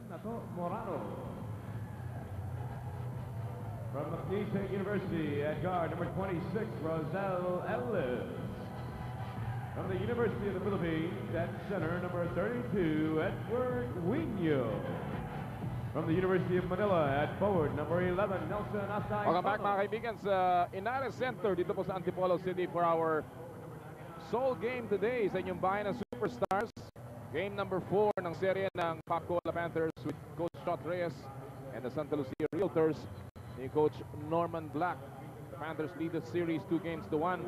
Nato Morano. From McNeese State University at guard, number 26, Rosel Ellis. From the University of the Philippines at center, number 32, Edward Wino. From the University of Manila at forward, number 11, Nelson Asay. Welcome back mga kaibigan sa Inares Center dito po sa Antipolo City for our sole game today sa inyong bayan ng Superstars. Game number 4 ng serye ng Paccola Panthers with Coach Sta Reyes and the Sta Lucia Realtors ni Coach Norman Black. The Panthers lead the series 2-1.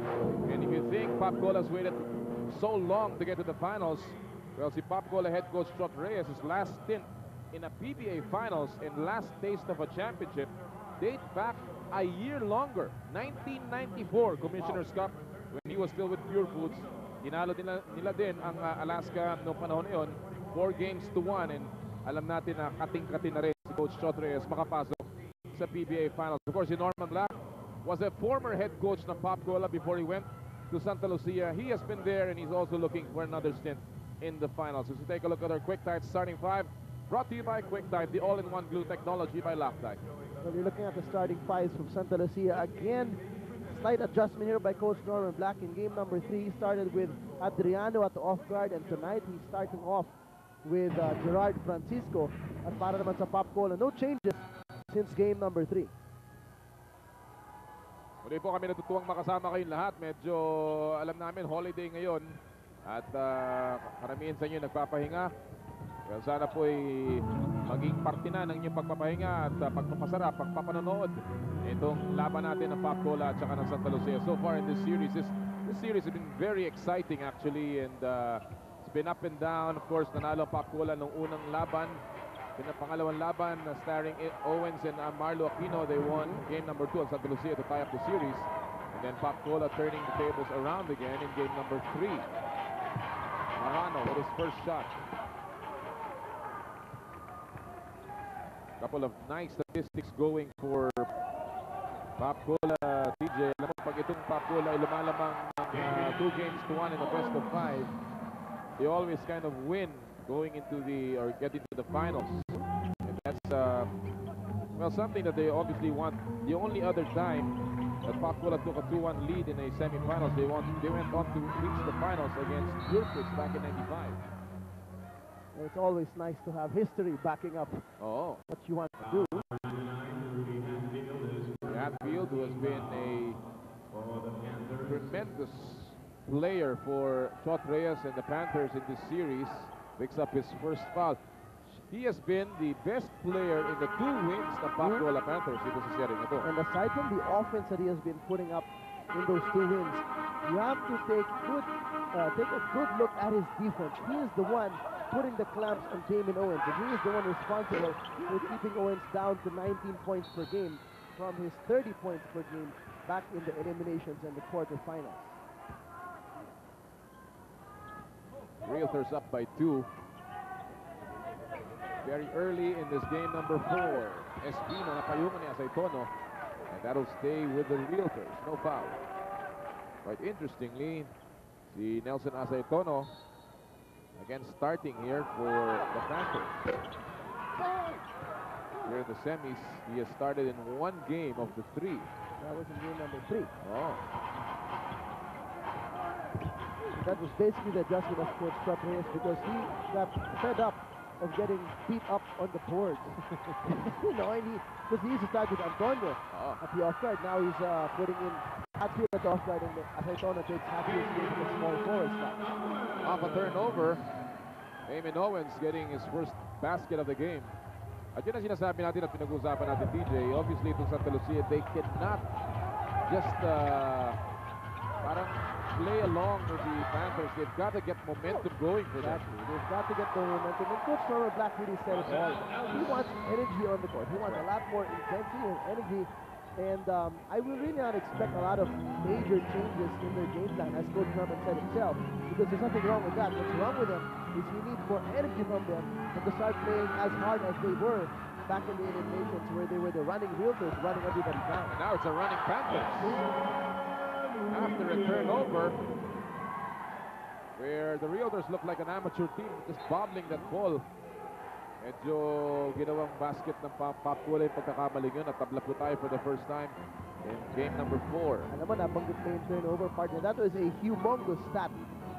And if you think Paccola has waited so long to get to the finals, well, si Paccola head coach Sta Reyes' last stint in a PBA finals and last taste of a championship date back a year longer, 1994 Commissioner's Cup, when he was still with Pure Foods. Tinalo nila din ang Alaska noong panahon na yun, 4-1, and alam natin na kating-kating na rin si Coach Sta Reyes makapasok sa PBA finals. Of course, si Norman Black was a former head coach ng Paccola before he went to Santa Lucia. He has been there and he's also looking for another stint in the finals. So take a look at our Quick Tide starting 5. Brought to you by Quick Tide, the all-in-one glue technology by Loctite. So you're looking at the starting fives from Santa Lucia. Again, slight adjustment here by Coach Norman Black in game number 3. He started with Adriano at the off guard, and tonight he's starting off with Gerard Francisco. At para naman sa Paccola, no changes since game number 3. Muli po kami natutuwang makasama kayong lahat. Medyo alam namin holiday ngayon at karamihan sa inyo nagpapahinga. Well, sana po ay maging parte na ng inyong pagpapahinga at pagpapasarap, pagpapanonood itong laban natin ng Paccola at saka ng Santa Lucia. So far in this series has been very exciting actually, and it's been up and down. Of course, nanalo ang Paccola nung unang laban. Pangalawang laban, starring Owens and Marlo Aquino, they won game number 2 at Santa Lucia to tie up the series. And then Paccola turning the tables around again in game number 3. Marano with his first shot. Couple of nice statistics going for Paccola, TJ. Alam mo, pag itong Paccola ay lumalamang ng 2-1 in the best of 5, they always kind of win going into or get into the finals. And that's, well, something that they obviously want. The only other time that Paccola took a 2-1 lead in a semifinals, they went on to reach the finals against Pure Foods back in '95. It's always nice to have history backing up what you want to do. Hatfield, who has been a tremendous player for Sta Reyes and the Panthers in this series, picks up his first foul. He has been the best player in the 2 wins ng Paccola Panthers dito sa series na ito. And aside from the offense that he has been putting up in those 2 wins, you have to take a good look at his defense. He is the one putting the clamps on Damon Owens, and he is the one responsible for keeping Owens down to 19 points per game from his 30 points per game back in the eliminations and the quarterfinals. Realtors up by 2. Very early in this game number 4. Espino napayungan ni Aceitono, and that'll stay with the Realtors. No foul. Quite interestingly, si Nelson Aceitono again starting here for the Panthers. Here in the semis, he has started in 1 game of the 3. That was in game number 3. Oh. That was basically the adjustment of Coach Sta Reyes because he got fed up of getting beat up on the board. You know, because he used to start with Antonio at the off guard. Now he's putting in Hatfield at the off guard, and Aceitono takes Hatfield's game to the small forward spot. Off a turnover, Damon Owens getting his first basket of the game. At yun ang sinasabi natin at pinag-usapan natin, TJ. Obviously, itong Santa Lucia, they cannot just parang play along with the Panthers. They've got to get momentum going for that. They've got to get the momentum. And Coach Norman Black really said it all. He wants energy on the court. He wants a lot more intensity and energy. And I will really not expect a lot of major changes in their game plan, as Coach Norman said himself, because there's nothing wrong with that. What's wrong with them is he needs more energy from them and to start playing as hard as they were back in the eliminations, where they were the running Realtors, running everybody down. And now it's a running Panthers. After a turnover, where the Realtors look like an amateur team, just bobbling that ball. Medyo ginawang basket ng Papula yung pagkakamaling yun. Natabla po tayo for the first time in game number 4. Alam mo, nabanggit mo yung turnover partner. That was a humongous stat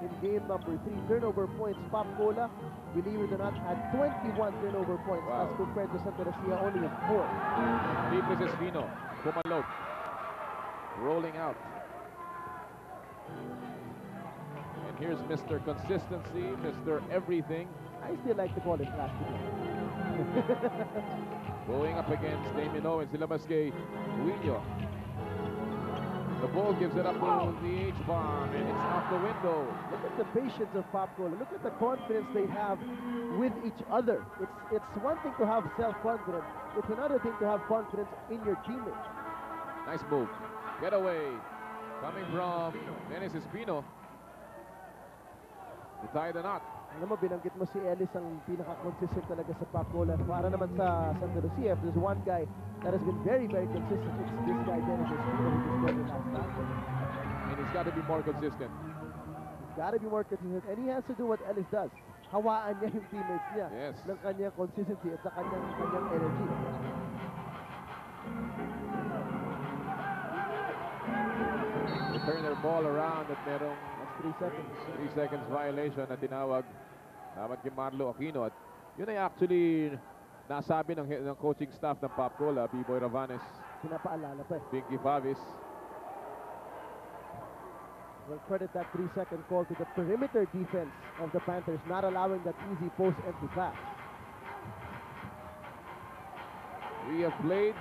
in game number 3. Turnover points, Papula, believe it or not, had 21 turnover points as compared to Santa Lucia only with 4. Deep is Espino. Pumalog. Rolling out. And here's Mr. Consistency, Mr. Everything. I still like to call it plastic. Going up against Damien Owens. Silabas kay Guillo. The ball gives it up to the H-bomb, and it's off the window. Look at the patience of Papula. Look at the confidence they have with each other. It's one thing to have self-confidence. It's another thing to have confidence in your teammates. Nice move. Get away. Coming from Dennis Espino. To tie the knot. Alam mo, binanggit mo si Ellis ang pinaka-consistent talaga sa Papula. Para naman sa Santa Lucia, if there's one guy that has been very, very consistent, it's this guy, Dennis Espino, who just scored the last time. And he's got to be more consistent. He's got to be more consistent. And he has to do what Ellis does. Hawaan niya yung teammates niya. Yes. Ng kanyang consistency at sa kanyang energy. They turn their ball around at merong 3 seconds. 3 seconds violation na tinawag naman kay Marlo Aquino. At yun ay actually nasabi ng coaching staff ng Papcola, B-Boy Ravanes, Pinapaalala pa eh. Pinky Favis. We'll credit that 3-second call to the perimeter defense of the Panthers, not allowing that easy post empty pass. We have played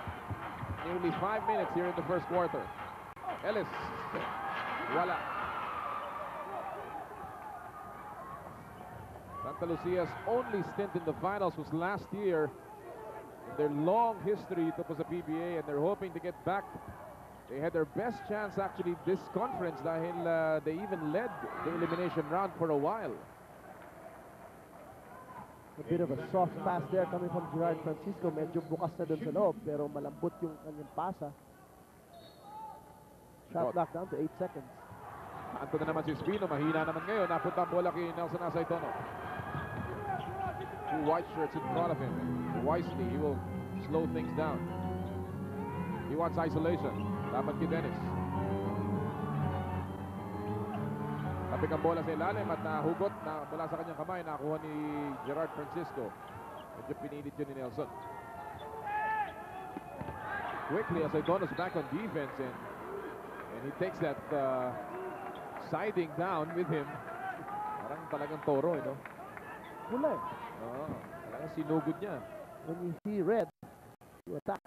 nearly 5 minutes here in the first quarter. Ellis. Wala. Santa Lucia's only stint in the finals was last year. In their long history, ito po sa PBA, and they're hoping to get back. They had their best chance actually this conference dahil they even led the elimination round for a while. A bit of a soft pass there coming from Gerard Francisco. Medyo bukas na dun sa loob, pero malambot yung kanyang pasa. Shot clock down to 8 seconds. Anto na naman si Espino, mahina naman ngayon. Napunta ang bola kay Nelson Asaitono. Two white shirts in front of him. Wisely, he will slow things down. He wants isolation. Dapat kay Dennis. Tapik ang bola sa ilalim at nahugot na mula sa kanyang kamay. Nakuha ni Gerard Francisco. Medyo pinilit yun ni Nelson. Quickly, Asaitono's back on defense and he takes that siding down with him. Parang talagang toro, you know? Wala eh. Oo, talagang sinugod niya. When you see red, you attack.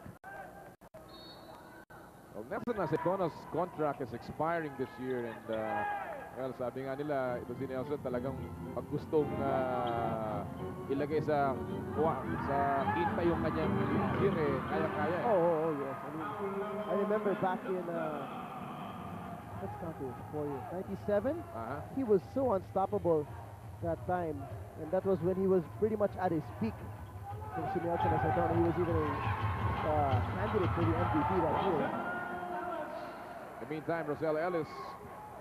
Well, Nelson Asaitono's contract is expiring this year and well, sabi nga nila, ito si Nelson talagang pag gustong ilagay sa kita yung kanyang gear eh, kaya-kaya. Oh, yes. I mean, I remember back in let's count it, 4 years. 97? He was so unstoppable that time. And that was when he was pretty much at his peak. From Nelson Asaitono, he was even a candidate for the MVP that year. In the meantime, Rosel Ellis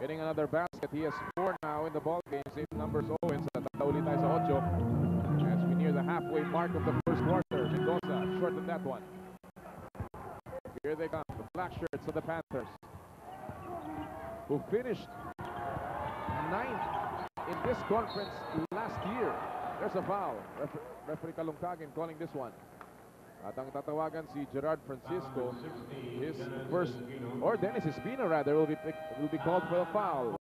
getting another basket. He has 4 now in the ball game. Same numbers Owens. Tatanda ulit tayo sa 8. As we near the halfway mark of the first quarter. Mendoza short than that one. Here they come. The black shirts of the Panthers, who finished 9th in this conference last year. There's a foul. Referee Kalungkagin calling this one. At ang tatawagan si Gerard Francisco, his first, or Dennis Espino rather, will be called for a foul.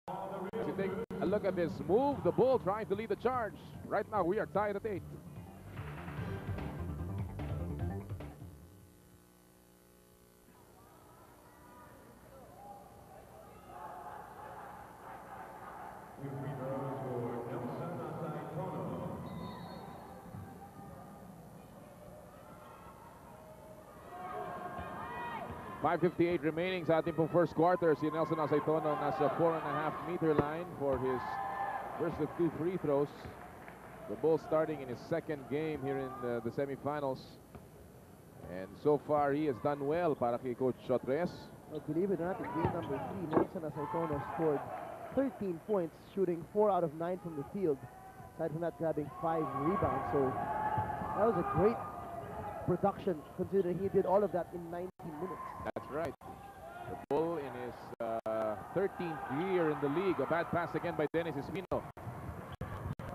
As you take a look at this move, the Bull trying to lead the charge. Right now we are tied at 8. .558 remaining sa ating pong first quarter. Si Nelson Asaitono nasa 4.5-meter line for his first of 2 free throws. The Bulls starting in his second game here in the semifinals. And so far he has done well para kay Coach Shotres. Well, believe it or not, in game number 3, Nelson Asaitono scored 13 points, shooting 4 out of 9 from the field. Aside from that, grabbing 5 rebounds. So That was a great production considering he did all of that in 19 minutes. That's right. The Bull in his 13th year in the league. A bad pass again by Dennis Espino.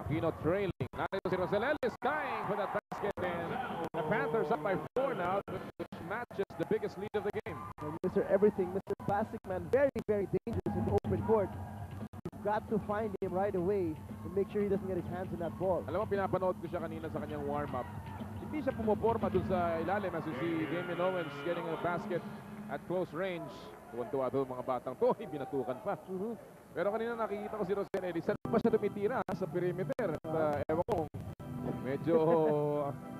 Aquino trailing. Narito si Rosel Ellis dying for that basket, and the Panthers up by 4 now, which matches the biggest lead of the game. And Mr. Everything, Mr. Plastic Man, very, very dangerous in the open court. You've got to find him right away and make sure he doesn't get his hands on that ball. Alam mo, pinapanood ko siya kanina sa kanyang warm-up. Hindi siya pumoporma dun sa ilalim as you see Damian Owens getting a basket at close range. Tuwan-tuwa doon mga batang to, binatukan pa. Pero kanina nakikita ko si Rosel Ellis, saan pa siya tumitira sa perimeter. At ewan ko, medyo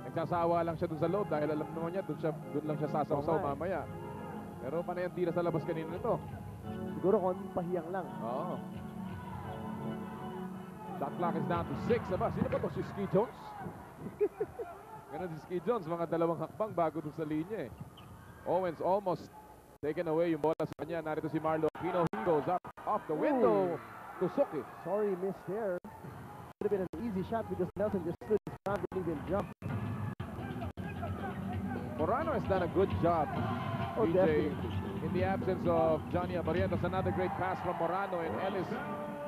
nagsasawa lang siya dun sa loob dahil alam naman niya, dun lang siya sasaw-saw mamaya. Pero panay ang tira sa labas kanina nito. Siguro kung pahiyang lang. Oo. Shot clock is down to 6. Aba, sino ba to? Si Ski Jones? Ganun si Ski Jones, mga dalawang hakbang bago dun sa linya eh. Owens almost taken away yung bola sa kanya. Narito si Marlo Aquino. He goes up off the window to Suki. Sorry, missed there. Could have been an easy shot because Nelson just stood his ground, didn't even jump. Morano has done a good job. Oh, DJ, definitely. in the absence of Johnny Abarientos, another great pass from Morano, and Ellis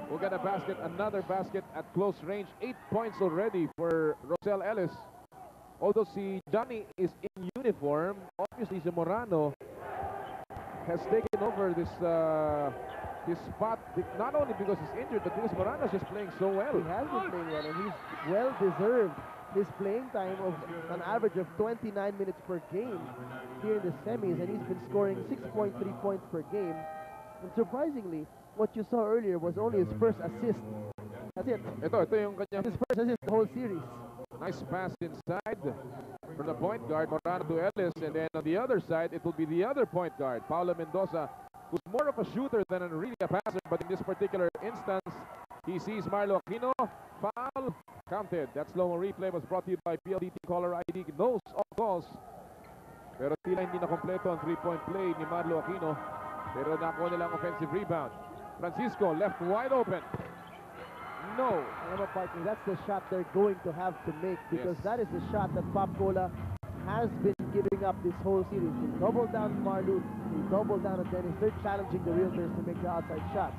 will get a basket, another basket at close range. 8 points already for Rosel Ellis. Although si Johnny is in uniform, obviously si Morano has taken over this his spot, not only because he's injured, but because Morano is just playing so well. He has been playing well, and he's well deserved his playing time of an average of 29 minutes per game here in the semis, and he's been scoring 6.3 points per game. And surprisingly, what you saw earlier was only his first assist. That's it. Ito yung kanyang His first assist the whole series. nice pass inside from the point guard, Morano to Ellis, and then on the other side, it will be the other point guard, Paulo Mendoza, who's more of a shooter than really a passer, but in this particular instance, he sees Marlo Aquino, foul, counted. That slow-mo replay was brought to you by PLDT Caller ID, knows all calls. Pero tila hindi na kompleto ang 3-point play ni Marlo Aquino, pero nakuha nilang offensive rebound. Francisco left wide open. No. Partner, that's the shot they're going to have to make, because Yes. that is the shot that Pop Cola has been giving up this whole series. They double down on Marlu, they double down on Dennis. They're challenging the Realtors to make the outside shots.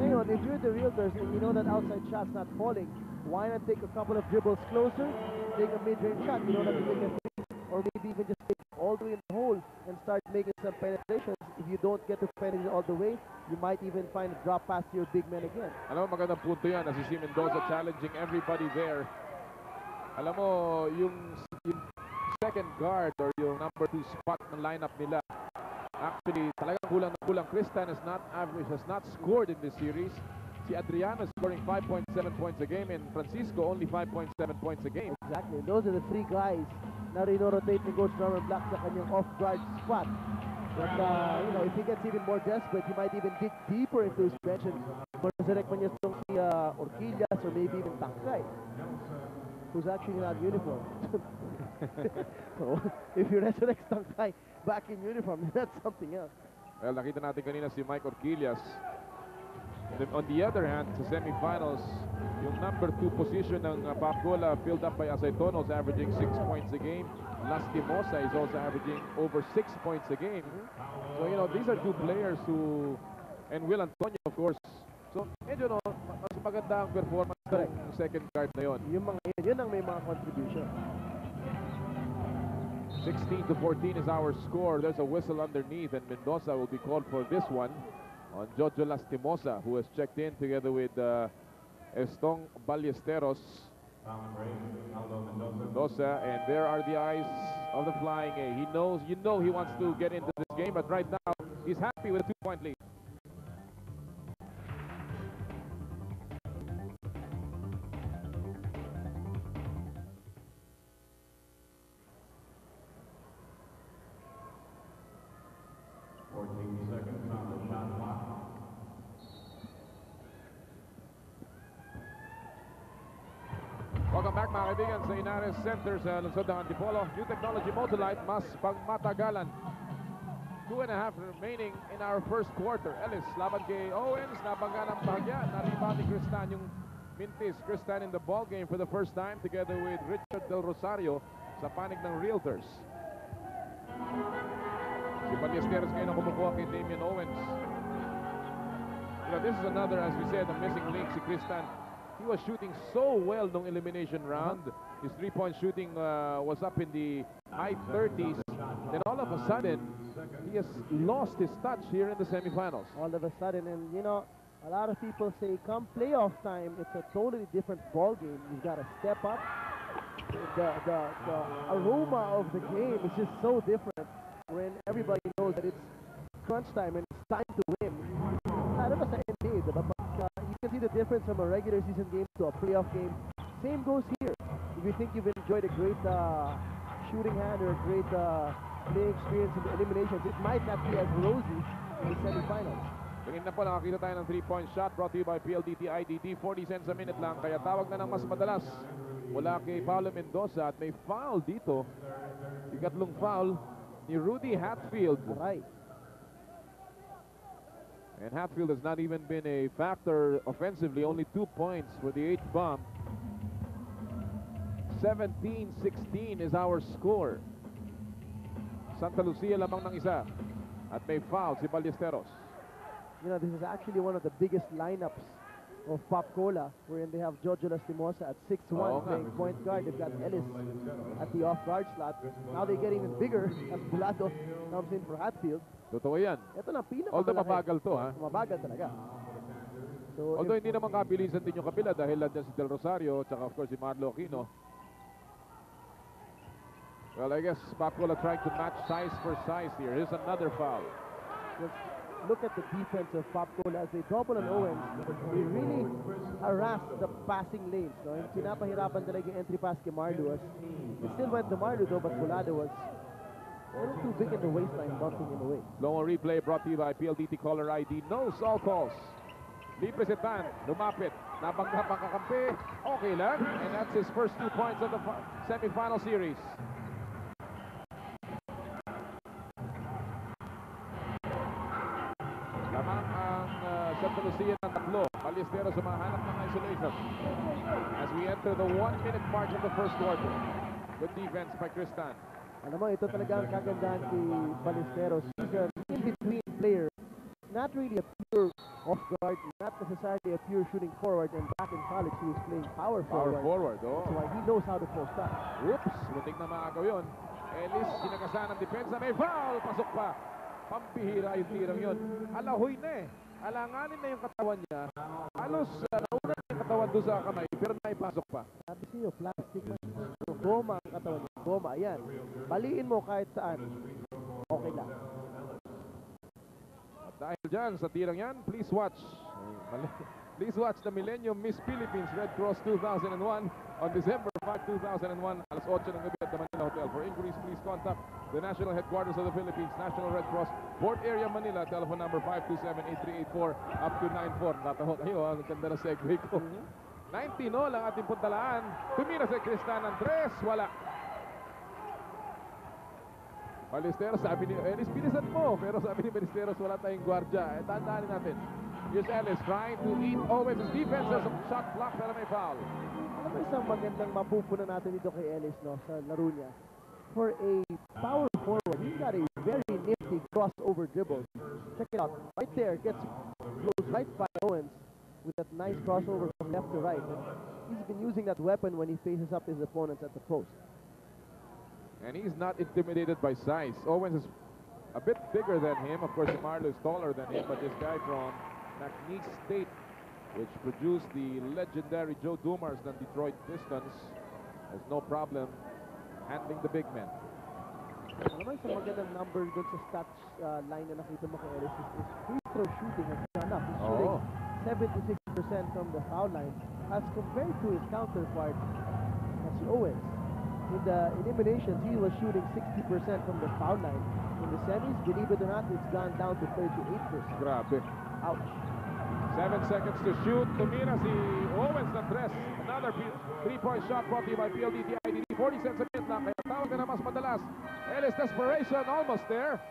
Ngayon, if you're the Realtors and you know that outside shot's not falling, why not take a couple of dribbles closer, take a mid-range shot, you don't have to take a three, or maybe even just take it all the way in the hole and start making some penetrations. If you don't get to penetrate all the way, you might even find a drop pass to your big man again. Alam mo, magandang punto yan as si Mendoza challenging everybody there. Alam mo, yung second guard or yung number 2 spot ng lineup nila, actually talagang kulang na kulang. Kristan has not scored in this series. Si Adriano is scoring 5.7 points a game, and Francisco only 5.7 points a game. Exactly. Those are the three guys na rino-rotate ni Coach Norman Black sa kanyang off-guard spot. But, you know, if he gets even more desperate, he might even dig deeper into his bench and resurrect man niya itong si Orquillas or maybe even Tangkay, who's actually not in uniform. So, if you resurrect Tangkay back in uniform, that's something else. Well, nakita natin kanina si Mike Orquillas. On the other hand, sa semifinals, yung number 2 position ng Pacola filled up by Aceitonos, averaging 6 points a game. Lastimosa is also averaging over 6 points a game. So, you know, these are two players who, and Will Antonio, of course. So, medyo no, mas maganda ang performance ng second guard na yon. Yun ang may mga contribution. 16-14 is our score. There's a whistle underneath, and Mendoza will be called for this one on Jojo Lastimosa, who has checked in together with Estong Ballesteros. Mendoza, and there are the eyes of the Flying A. He knows, you know, he wants to get into this game, but right now he's happy with a 2-point lead. Welcome back mga kaibigan sa Inares Center sa lungsod ng Antipolo. New technology Motolite, mas pangmatagalan. 2.5 remaining in our first quarter. Ellis laban kay Owens, nabangga ng bahagya, nariba ni Kristan yung Mintis, Cristan in the ball game for the first time together with Richard Del Rosario sa panig ng Realtors. Si Ballesteros ngayon ang kumukuha kay Damian Owens. You know, this is another, as we said, a missing link si Cristan. He was shooting so well nung elimination round. His three-point shooting was up in the high 30s. Then all of a sudden, he has lost his touch here in the semifinals. All of a sudden, and you know, a lot of people say come playoff time, it's a totally different ball game. You've got to step up. The aroma of the game is just so different when everybody knows that it's crunch time and it's time to win. Lalo na sa NBA, diba? But you can see the difference from a regular season game to a playoff game. Same goes here. If you think you've enjoyed a great shooting hand or a great playing experience in the eliminations, it might not be as rosy in the semifinals. Kanina po nakakita tayo ng 3-point shot brought to you by PLDT IDD. 40 cents a minute lang, kaya tawag na ng mas madalas mula kay Paulo Mendoza at may foul dito. Ikatlong foul ni Rudy Hatfield. Right. And Hatfield has not even been a factor offensively, only 2 points for the 8th bomb. 17-16 is our score. Santa Lucia lamang ng isa. At may foul si Ballesteros. You know, this is actually one of the biggest lineups of Pop Cola, wherein they have Jojo Lastimosa at 6'1", playing point guard. They've got Ellis at the off-guard slot. Now they get even bigger as Bulado comes in for Hatfield. Totoo yan. Ito na pinakamalaki. Although mabagal to, ha? Mabagal talaga. So although hindi naman kabilisan din yung kapila dahil nandiyan si Del Rosario at saka of course si Marlo Aquino. Well, I guess Pop Cola trying to match size for size here. Here's another foul. Look at the defense of Pop Cola as they double on Owens. They really harass the passing lanes. No? And pinapahirapan talaga yung entry pass kay Marlo. It still went to Marlo though, but Bulado was a little too big in the waistline, bumping in the way. Slow replay brought to you by PLDT Caller ID. No all calls. Libre si Tan, lumapit, nabanggap ang kakampi, okay lang. And that's his first 2 points of the semifinal series. Lamang ang Santa Lucia ng tatlo. Ballesteros sumahanap ng isolation. As we enter the 1-minute mark of the first quarter. Good defense by Cristan. Alam mo, ito talaga ang kagandahan kay Ballesteros. He's an in-between player. Not really a pure off-guard, not necessarily a pure shooting forward. And back in college, he was playing power forward. Oh. That's why he knows how to post up. Oops, muntik na maagaw yun. Ellis, sinagasan ng depensa. May foul, pasok pa. Pampihira yung tirang yun. Alahoy na eh. Alanganin na yung katawan niya. Halos nauna na yung katawan doon sa kamay, pero naipasok pa. Sabi siyo, plastic. Goma ang katawan niya. Goma, ayan. Baliin mo kahit saan. Okay lang. At dahil dyan sa tirang yan, please watch. Please watch the Millennium Miss Philippines Red Cross 2001 on December 5, 2001, alas 8 ng gabi at the Manila Hotel. For inquiries, please contact the National Headquarters of the Philippines, National Red Cross, Port Area, Manila, telephone number 527-8384 up to 94. Nataho kayo, ang ganda na segue ko. 19-0 ang ating puntalaan. Tumira si Cristan ng 3, wala. Ballesteros, sabi ni Ellis, pinisan mo. Pero sabi ni Ballesteros, wala tayong gwardya. Tandaanin natin. Here's Ellis trying to eat Owens' defense as a shot block pero may foul. Alam mo isang magandang mapupunan natin dito kay Ellis, no, sa laro niya. For a power forward, he's got a very nifty crossover dribble. Check it out. Right there, goes right by Owens with that nice crossover from left to right. And he's been using that weapon when he faces up his opponents at the post. And he's not intimidated by size. Owens is a bit bigger than him. Of course, Marlo is taller than him, but this guy from McNeese State, which produced the legendary Joe Dumars ng Detroit Pistons, has no problem handling the big men. Naman sa magandang number doon sa stats line na nakita mo kay Ellis is free throw shooting has gone up. He's shooting 76% from the foul line as compared to his counterpart, that's Owens. In the eliminations, he was shooting 60% from the foul line. In the semis, believe it or not, it's gone down to 38%. Grabe. Ouch. 7 seconds to shoot. Tumira si Owens ng 3. Another 3-point shot brought to you by PLDT IDD. 40 cents a minute lang. Kaya tawag na mas madalas. Ellis desperation. Almost there.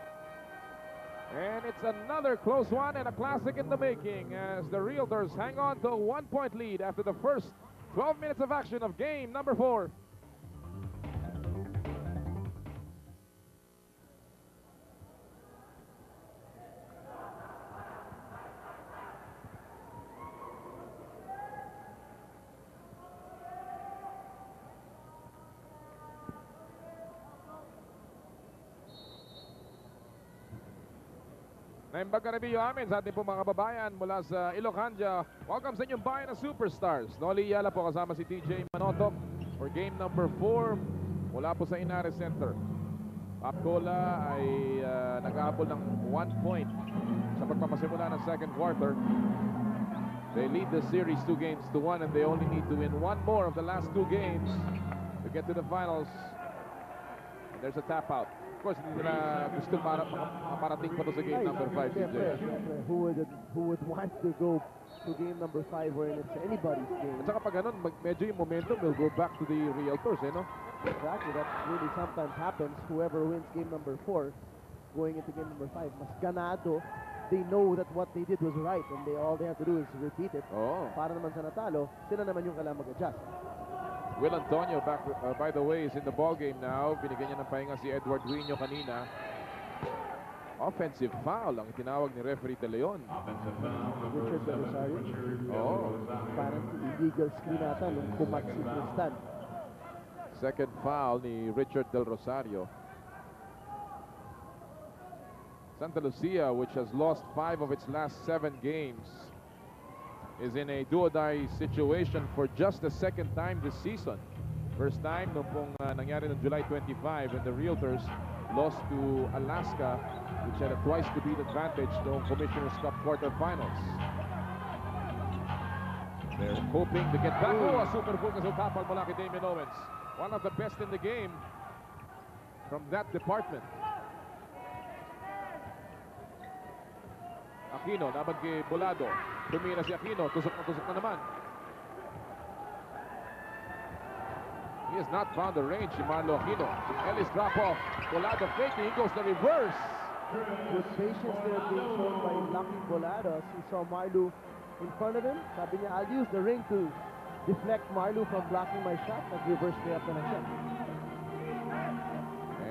And it's another close one and a classic in the making as the Realtors hang on to a 1-point lead after the first 12 minutes of action of game number 4. Naimbag ka na biyo amin sa ating pong mga kababayan mula sa Ilocanja. Welcome sa inyong bayan ng Superstars. Noli Yala po kasama si TJ Manotok for game number 4 mula po sa Inares Center. Papcola ay nag-aabol ng 1 point sa pagpapasimula ng second quarter. They lead the series 2 games to 1 and they only need to win 1 more of the last 2 games to get to the finals. And there's a tap out. Of course, hindi nila gusto makaparating pa to sa game number 5. Who would want to go to game number 5 wherein it's anybody's game? At saka pag ganun, medyo yung momentum will go back to the Realtors, no? Exactly, that really sometimes happens. Whoever wins game number 4 going into game number 5, mas ganado. They know that what they did was right and all they have to do is repeat it. Oh. Para naman sa natalo, sila naman yung kailangan mag-adjust. Will Antonio, back, by the way, is in the ball game now. Binigyan niya ng pahinga si Edward Duino kanina. Offensive foul ang tinawag ni referee De Leon. Richard Del Rosario. Oh. Parang illegal screen ata nung kumat si Tristan. Second foul ni Richard Del Rosario. Santa Lucia, which has lost 5 of its last 7 games, is in a do-or-die situation for just the second time this season. First time nung pong nangyari noong July 25 when the Realtors lost to Alaska, which had a twice-to-beat advantage noong Commissioner's Cup quarterfinals. They're hoping to get back. Oh, a super focus on tapal mula kay Damian Owens. One of the best in the game from that department. Aquino, laban kay Bolado. Tumira si Aquino, tusok na naman. He has not found the range, si Marlo Aquino. Ellis drop off. Bolado faking, he goes the reverse. With patience there being shown by Lucky Bolado as he saw Marlo in front of him. Sabi niya, I'll use the ring to deflect Marlo from blocking my shot. Nag-reverse play up na siya.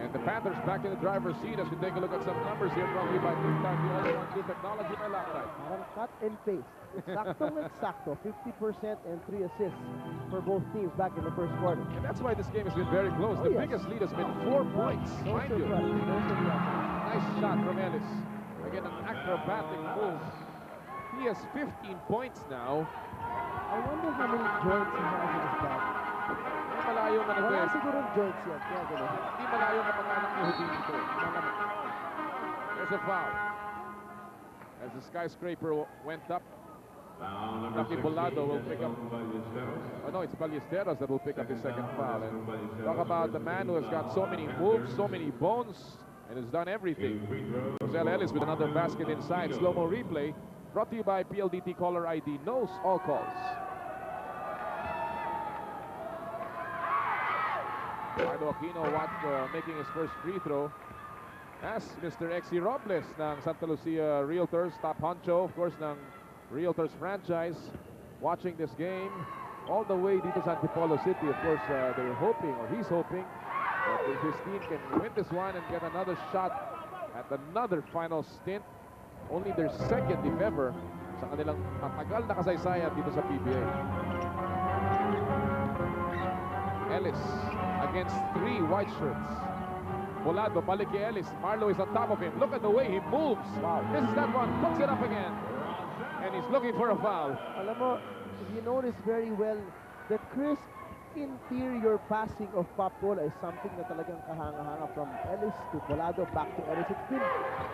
And the Panthers back in the driver's seat as we take a look at some numbers here brought to you by Big Time. The only one to technology by Loctite. Parang cut and paste. Eksakto. 50% and 3 assists for both teams back in the first quarter. And that's why this game has been very close. The biggest lead has been 4 points, mind you. Nice shot from Ellis. Again, an acrobatic move. He has 15 points now. I wonder how many joints he has in his back. Malayo na Wala nag-west. sigurong joints yan. Kaya gano'n. Hindi malayo na pangalan ni Houdini ito. There's a foul. As the skyscraper went up, Lucky Bolado will pick up. Oh no, it's Ballesteros that will pick up his second foul. And talk about the man who has got so many moves, so many bones, and has done everything. Roselle Ellis with another basket inside. Slow-mo replay. Brought to you by PLDT Caller ID. Knows all calls. Marlo Aquino making his first free throw. As Mr. Exy Robles ng Santa Lucia Realtors, top honcho, of course, ng Realtors franchise, watching this game all the way dito sa Antipolo City. Of course, they're hoping, or he's hoping, that his team can win this one and get another shot at another final stint. Only their second, if ever, sa kanilang matagal na kasaysayan dito sa PBA. Ellis against 3 white shirts. Bolado, balik kay Ellis. Marlo is on top of him. Look at the way he moves. Wow. This is that one. Puts it up again. And he's looking for a foul. Alam mo, if you notice very well, the crisp interior passing of Papola is something na talagang kahanga-hanga from Ellis to Bolado back to Ellis. It's been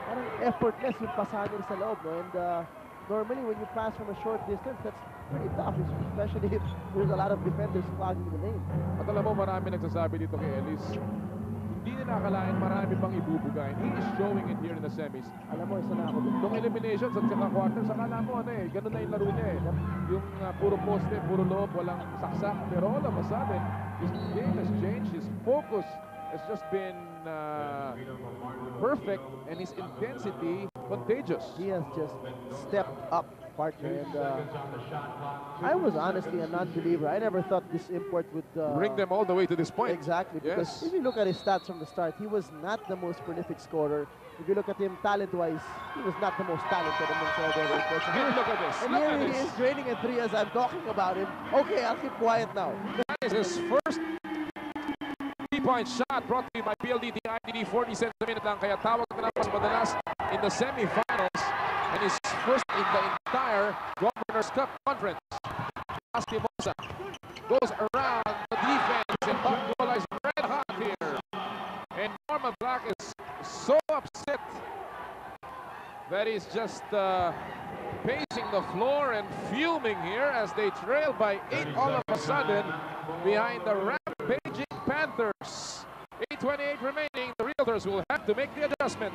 parang effortless yung pasahan sa loob. No? And normally when you pass from a short distance, that's very tough, especially if there's a lot of defenders clogging the lane. At alam mo, marami nagsasabi dito kay Ellis, hindi nila akalain marami pang ibubugayin. He is showing it here in the semis. Alam mo, isa na ako. Nung eliminations at saka quarters, akala mo ganun na yung laro niya eh. Yung puro poste, puro loob, walang saksak. Pero all of a sudden, his game has changed. His focus has just been perfect. And his intensity contagious. He has just stepped up, partner. And I was honestly a non-believer. I never thought this import would Bring them all the way to this point. Exactly, because Yes. if you look at his stats from the start, he was not the most prolific scorer. If you look at him talent-wise, he was not the most talented amongst all the other imports. Here, look at this. And Look here at he this. is draining a 3 as I'm talking about him. Okay, I'll keep quiet now. That is his first 3-point shot brought to you by PLDT IDD. 40 cents a minute lang. Kaya tawag na mas madalas in the semifinals and his first in the entire Governor's Cup Conference. Astimosa goes around the defense and Pacbola is red hot here. And Norman Black is so upset that he's just pacing the floor and fuming here as they trail by 8 all of a sudden behind the rampaging Panthers. 8:28 remaining. The Realtors will have to make the adjustment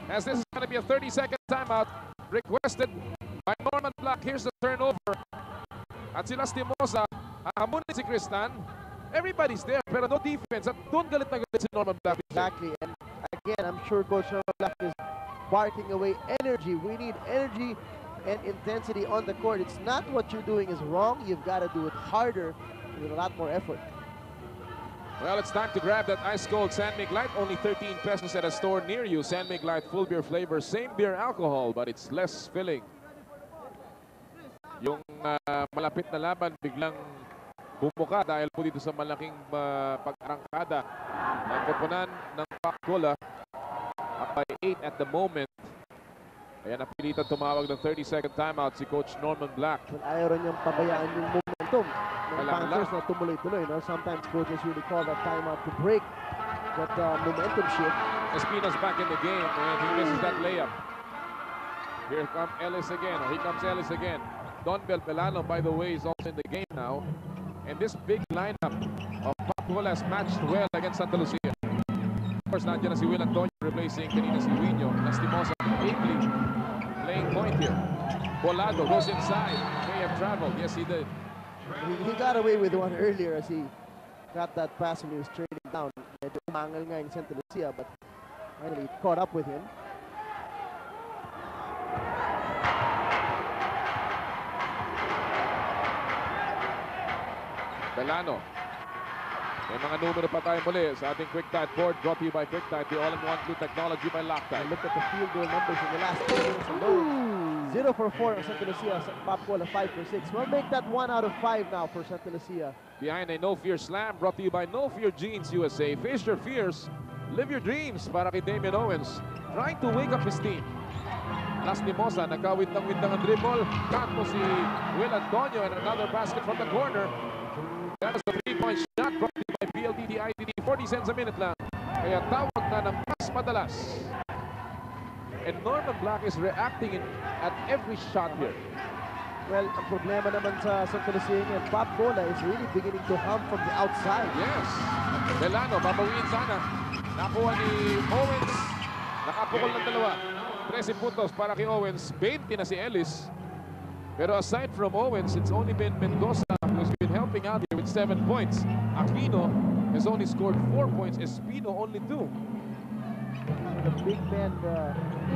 as this is going to be a 30-second timeout requested by Norman Black. Here's the turnover. At si Lastimosa, hahamunin si Cristan. Everybody's there, pero no defense. At doon galit na galit si Norman Black. Exactly. And again, I'm sure Coach Norman Black is barking away energy. We need energy and intensity on the court. It's not what you're doing is wrong. You've got to do it harder with a lot more effort. Well, it's time to grab that ice-cold San Mig Light. Only 13 pesos at a store near you. San Mig Light, full beer flavor, same beer alcohol, but it's less filling. Yung malapit na laban biglang bumuka dahil po dito sa malaking pag-arangkada ng koponan ng Pacbola. Up by 8 at the moment. Kaya napilitan tumawag ng 30-second timeout si Coach Norman Black. Well, ayaw rin niyang pabayaan yung momentum ng Kailangan Panthers na tumuloy-tuloy. No? Sometimes coaches really call that timeout to break that momentum shift. Espino's back in the game and he misses that layup. Here comes Ellis again. Here comes Ellis again. Don Belpelano, by the way, is also in the game now. And this big lineup of Pacbola has matched well against Santa Lucia. Of course, nandiyan na si Will Antonio replacing kanina si Wino. Lastimosa ably playing point here. Bolado goes inside. May have traveled. Yes, he did. He got away with one earlier as he got that pass when he was trading down. Medyo umangal nga in Santa Lucia, but finally it caught up with him. Belano. May mga numero pa tayo muli sa ating Quick Tide board brought to you by Quick Tide, the all-in-one blue technology by Loctite. Look at the field goal numbers in the last 2 minutes alone. 0 for 4 on Santa Lucia. Pacbola 5 for 6. We'll make that 1 out of 5 now for Santa Lucia. Behind a No Fear Slam brought to you by No Fear Jeans USA. Face your fears, live your dreams para kay Damian Owens. Trying to wake up his team. Lastimosa, nagkawintang-wintang ang dribble. Kanto si Will Antonio and another basket from the corner. That was a 3-point shot brought to you by PLDT IDD. 40 cents a minute lang. Kaya tawag na ng mas madalas. And Norman Black is reacting at every shot here. Well, ang problema naman sa Santa Lucia and Pacbola is really beginning to hum from the outside. Yes. Belano, babawiin sana. Nakuha ni Owens. Nakapukol ng dalawa. 13 puntos para kay Owens. 20 na si Ellis. Pero aside from Owens, it's only been Mendoza who's been helping out here with 7 points. Aquino has only scored 4 points. Espino only 2. The big man,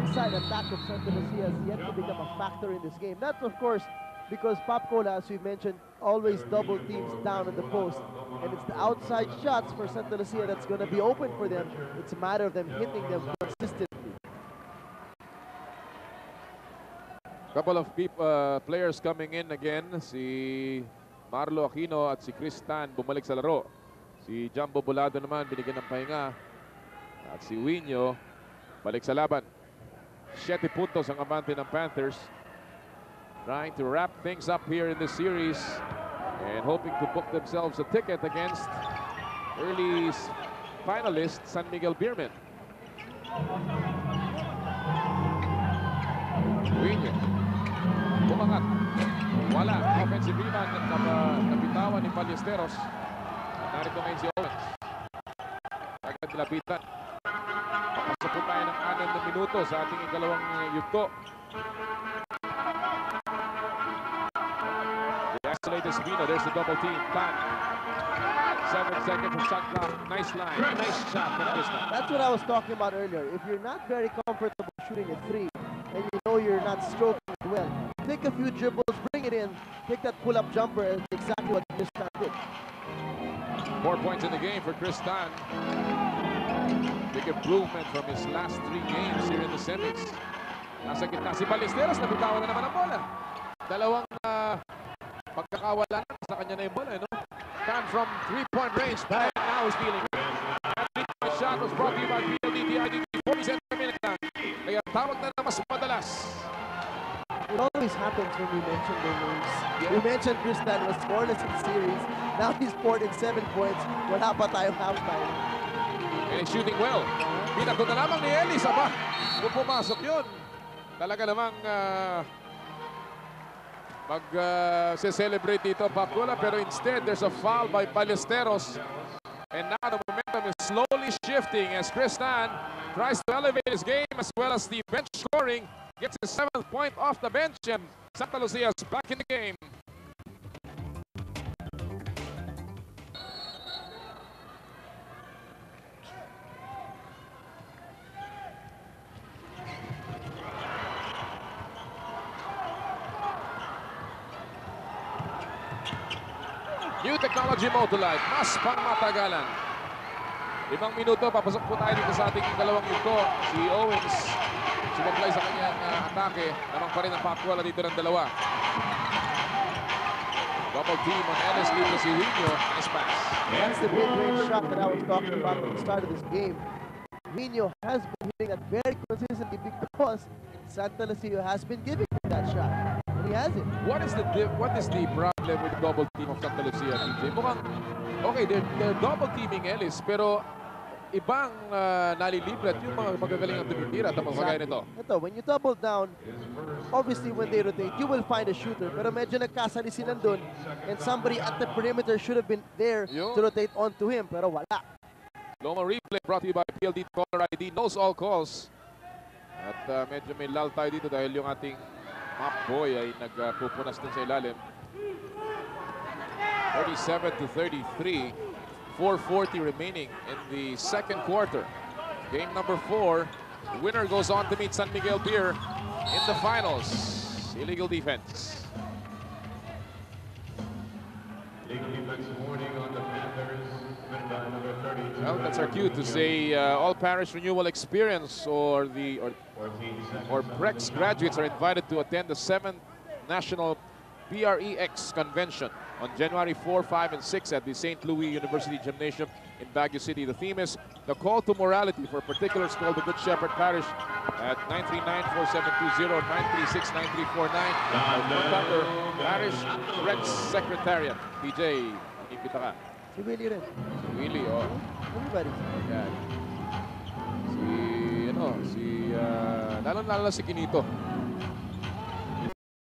inside attack of Santa Lucia has yet to become a factor in this game. That's, of course, because Pacbola, as we mentioned, always double teams down in the post. And it's the outside shots for Santa Lucia that's going to be open for them. It's a matter of them hitting them consistently. Couple of players coming in again. Si Marlo Aquino at si Cristan bumalik sa laro. Si Jumbo Bolado naman binigyan ng pahinga. At si Wino balik sa laban. 7 puntos ang abante ng Panthers. Trying to wrap things up here in this series and hoping to book themselves a ticket against early finalist San Miguel Beermen. Wino. Bumangat. Wala. Offensive rebound at nabitawan ni Ballesteros. Narito ngayon si Owens. Agad nilapitan. Papasok po tayo ng 6 na minuto sa ating ikalawang yugto. The isolated Espino. There's the double team. Plan. 7 seconds of shot clock. Nice line. Nice shot. That's what I was talking about earlier. If you're not very comfortable shooting a 3, and you know you're not stroking it well, take a few dribbles, bring it in, take that pull-up jumper, and exactly what Tristan did. 4 points in the game for Tristan. Big improvement from his last 3 games here in the semis. Nasa gitna si Ballesteros, nabitawan na naman ang bola. Dalawang pagkakawalan sa kanya na yung bola, no? Tan from 3-point range, and now he's feeling it. The shot was brought to you by PLDT 47 minutes lang. Kaya tawag na mas madalas. It always happens when we mention their names. Yeah. We mentioned Tristan was scoreless in the series. Now he's scored in 7 points. Wala pa tayong halftime. And he's shooting well. Pinato na lamang ni Ellis. Aba, kung pumasok yun, talaga namang mag-celebrate dito Pakula, pero instead there's a foul by Ballesteros. And now the momentum is slowly shifting as Tristan tries to elevate his game as well as the bench scoring. Gets his 7th point off the bench, and Sta Lucia is back in the game. New technology mode to life, mas pangmatagalan. 5 minuto, papasok po tayo dito sa ating dalawang yugto. Si Owens, sumablay sa kanyang atake. Namang pa rin ang Pakula dito ng dalawa. Double team on Ellis dito si Rino. Nice pass. That's the mid-range shot that I was talking about at the start of this game. Rino has been hitting that very consistently because Sta Lucia has been giving him that shot. And he has it. What is the problem with the double team of Sta Lucia, DJ? Mukhang, okay, they're double teaming Ellis, pero ibang nalilibre at yung mga magagaling ang tumitira at magagaya nito. Ito, when you double down, obviously when they rotate, you will find a shooter. Pero medyo nagkasalisin nandun and somebody at the perimeter should have been there to rotate onto him, pero wala. Loma replay brought to you by PLD Caller ID. Knows all calls. At medyo may lal tayo dito dahil yung ating map boy ay nagpupunas dun sa ilalim. 37-33. 4:40 remaining in the second quarter. Game number 4. The winner goes on to meet San Miguel Beer in the finals. Illegal defense. Illegal defense warning on the Panthers. Number 32. Well, that's our cue to say all parish renewal experience or Brex graduates are invited to attend the 7th National BREX Convention on January 4, 5, and 6 at the St. Louis University Gymnasium in Baguio City. The theme is the call to morality. For particulars, call the Good Shepherd Parish at 939-4720, 936-9349. Contact our Parish Brex Secretariat. PJ, inimbita ka. Si Willie rin. Si Willie, oh. Everybody. Yan. Lalo si Kinito.